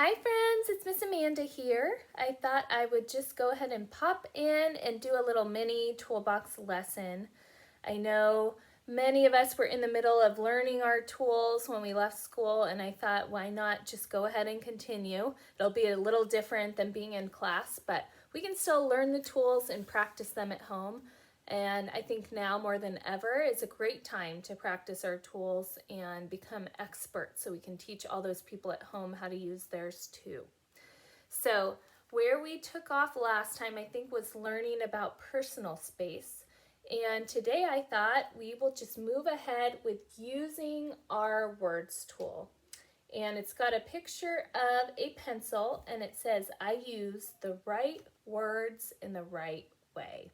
Hi friends, it's Miss Amanda here. I thought I would just go ahead and pop in and do a little mini toolbox lesson. I know many of us were in the middle of learning our tools when we left school, and I thought why not just go ahead and continue. It'll be a little different than being in class, but we can still learn the tools and practice them at home. And I think now more than ever is a great time to practice our tools and become experts so we can teach all those people at home how to use theirs too. So where we took off last time, I think, was learning about personal space. And today I thought we will just move ahead with using our words tool. And it's got a picture of a pencil and it says, I use the right words in the right way.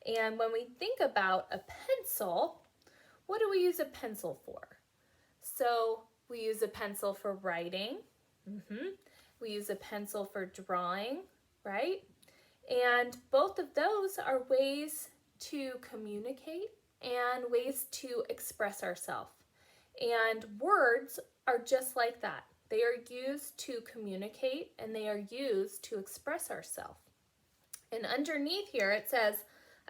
And when we think about a pencil, what do we use a pencil for? So we use a pencil for writing. We use a pencil for drawing, right? And both of those are ways to communicate and ways to express ourselves. And words are just like that. They are used to communicate and they are used to express ourselves. And underneath here it says,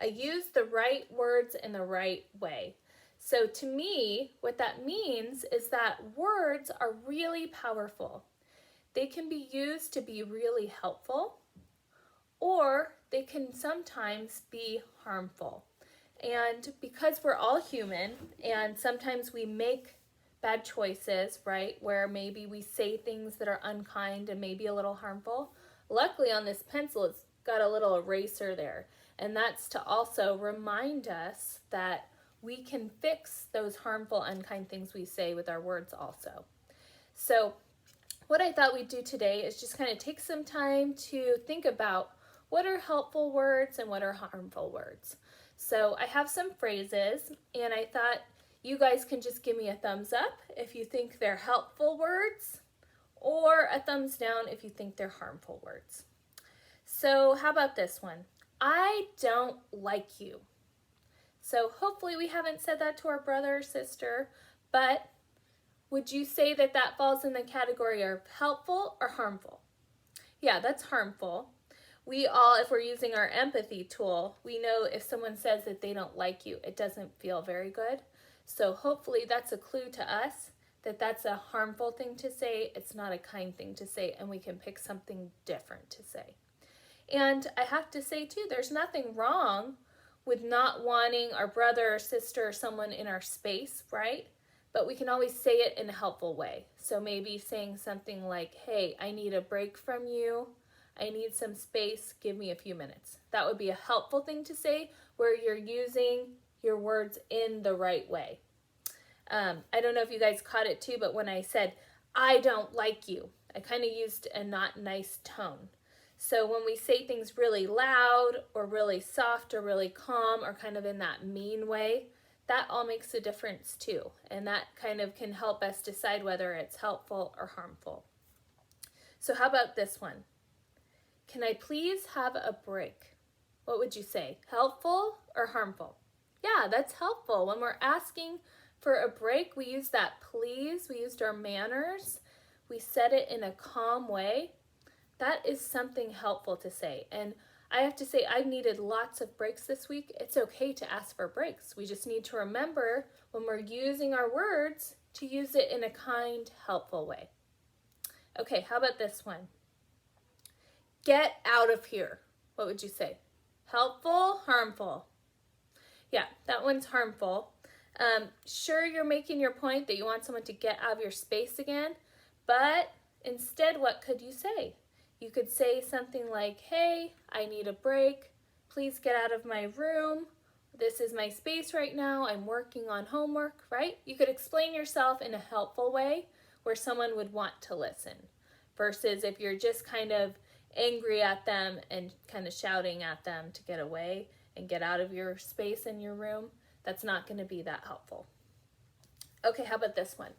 I use the right words in the right way. So to me, what that means is that words are really powerful. They can be used to be really helpful, or they can sometimes be harmful. And because we're all human and sometimes we make bad choices, right, where maybe we say things that are unkind and maybe a little harmful, luckily on this pencil it's got a little eraser there. And that's to also remind us that we can fix those harmful, unkind things we say with our words also. So what I thought we'd do today is just kind of take some time to think about what are helpful words and what are harmful words. So I have some phrases and I thought you guys can just give me a thumbs up if you think they're helpful words or a thumbs down if you think they're harmful words. So how about this one? I don't like you. So hopefully we haven't said that to our brother or sister, but would you say that that falls in the category of helpful or harmful? Yeah, that's harmful. We all, if we're using our empathy tool, we know if someone says that they don't like you, it doesn't feel very good. So hopefully that's a clue to us that that's a harmful thing to say. It's not a kind thing to say, and we can pick something different to say. And I have to say too, there's nothing wrong with not wanting our brother or sister or someone in our space, right? But we can always say it in a helpful way. So maybe saying something like, hey, I need a break from you. I need some space. Give me a few minutes. That would be a helpful thing to say where you're using your words in the right way. I don't know if you guys caught it too, but when I said, I don't like you, I kind of used a not nice tone. So when we say things really loud or really soft or really calm or kind of in that mean way, that all makes a difference too. And that kind of can help us decide whether it's helpful or harmful. So how about this one? Can I please have a break? What would you say? Helpful or harmful? Yeah, that's helpful. When we're asking for a break, we use that please. We used our manners. We said it in a calm way. That is something helpful to say. And I have to say, I've needed lots of breaks this week. It's okay to ask for breaks. We just need to remember when we're using our words to use it in a kind, helpful way. Okay, how about this one? Get out of here. What would you say? Helpful, harmful? Yeah, that one's harmful. Sure, you're making your point that you want someone to get out of your space again, but instead, what could you say? You could say something like, hey, I need a break. Please get out of my room. This is my space right now. I'm working on homework, right? You could explain yourself in a helpful way where someone would want to listen versus if you're just kind of angry at them and kind of shouting at them to get away and get out of your space in your room. That's not going to be that helpful. Okay, how about this one?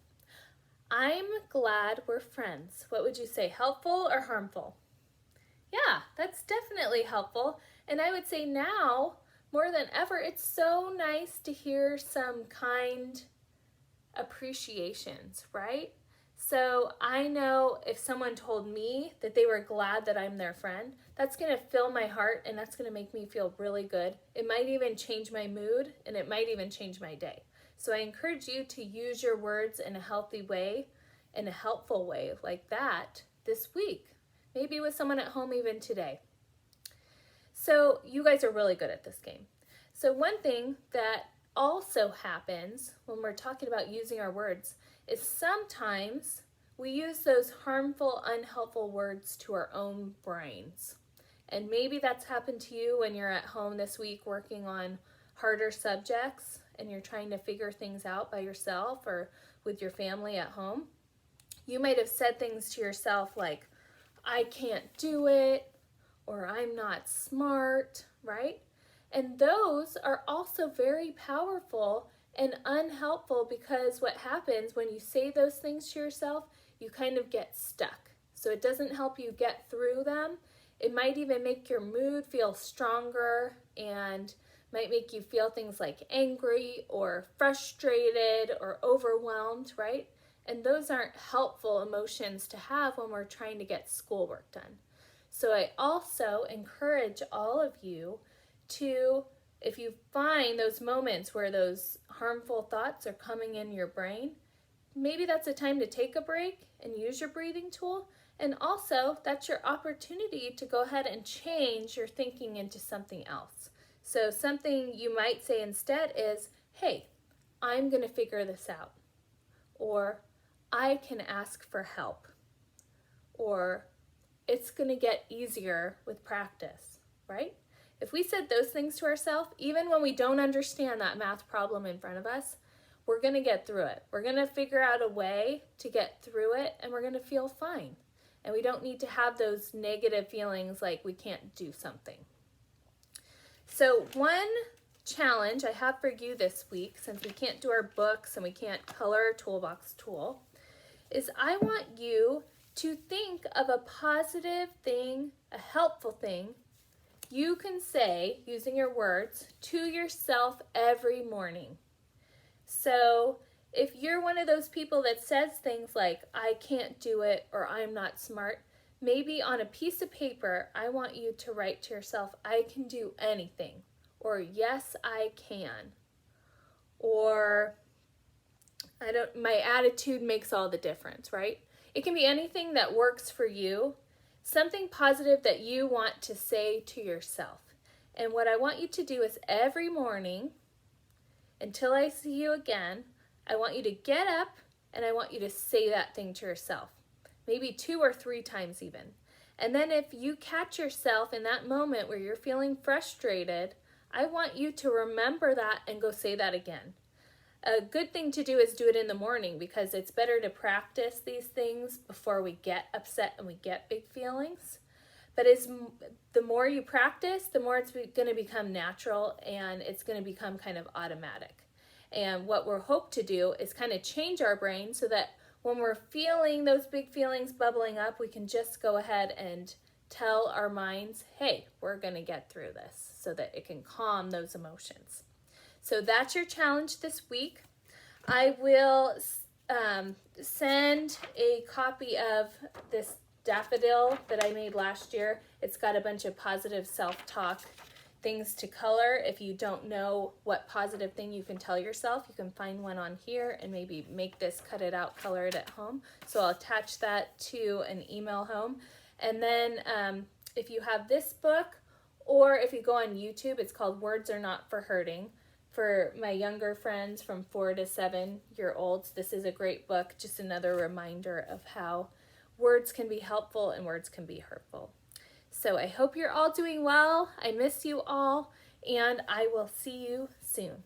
I'm glad we're friends. What would you say, helpful or harmful? Yeah, that's definitely helpful. And I would say now, more than ever, it's so nice to hear some kind appreciations, right? so I know if someone told me that they were glad that I'm their friend, that's going to fill my heart and that's going to make me feel really good. It might even change my mood and it might even change my day. So I encourage you to use your words in a healthy way, in a helpful way like that this week. Maybe with someone at home even today. So you guys are really good at this game. So one thing that also happens when we're talking about using our words is sometimes we use those harmful, unhelpful words to our own brains. And maybe that's happened to you when you're at home this week working on harder subjects and you're trying to figure things out by yourself or with your family at home. You might have said things to yourself like, I can't do it, or I'm not smart, right? And those are also very powerful and unhelpful because what happens when you say those things to yourself, you kind of get stuck. So it doesn't help you get through them. It might even make your mood feel stronger and might make you feel things like angry or frustrated or overwhelmed, right? And those aren't helpful emotions to have when we're trying to get schoolwork done. So I also encourage all of you to, if you find those moments where those harmful thoughts are coming in your brain, maybe that's a time to take a break and use your breathing tool. And also, that's your opportunity to go ahead and change your thinking into something else. So something you might say instead is, hey, I'm going to figure this out. Or I can ask for help. Or it's going to get easier with practice, right? If we said those things to ourselves, even when we don't understand that math problem in front of us, we're going to get through it. We're going to figure out a way to get through it and we're going to feel fine. And we don't need to have those negative feelings like we can't do something. So one challenge I have for you this week, since we can't do our books and we can't color our toolbox tool, is I want you to think of a positive thing, a helpful thing you can say using your words to yourself every morning. So if you're one of those people that says things like, I can't do it or I'm not smart, maybe on a piece of paper, I want you to write to yourself, I can do anything, or yes, I can, or my attitude makes all the difference, right? It can be anything that works for you, something positive that you want to say to yourself. And what I want you to do is every morning, until I see you again, I want you to get up and I want you to say that thing to yourself. Maybe 2 or 3 times even. And then if you catch yourself in that moment where you're feeling frustrated, I want you to remember that and go say that again. A good thing to do is do it in the morning because it's better to practice these things before we get upset and we get big feelings. But the more you practice, the more it's going to become natural and it's going to become kind of automatic. And what we're hoped to do is kind of change our brain so that when we're feeling those big feelings bubbling up, we can just go ahead and tell our minds, hey, we're going to get through this, so that it can calm those emotions. So that's your challenge this week. I will send a copy of this daffodil that I made last year. It's got a bunch of positive self-talk things to color. If you don't know what positive thing you can tell yourself, you can find one on here and maybe make this, cut it out, color it at home. So I'll attach that to an email home. And then if you have this book, or if you go on YouTube, it's called Words Are Not for Hurting. For my younger friends from 4 to 7-year-olds, this is a great book, just another reminder of how words can be helpful and words can be hurtful. So I hope you're all doing well. I miss you all, and I will see you soon.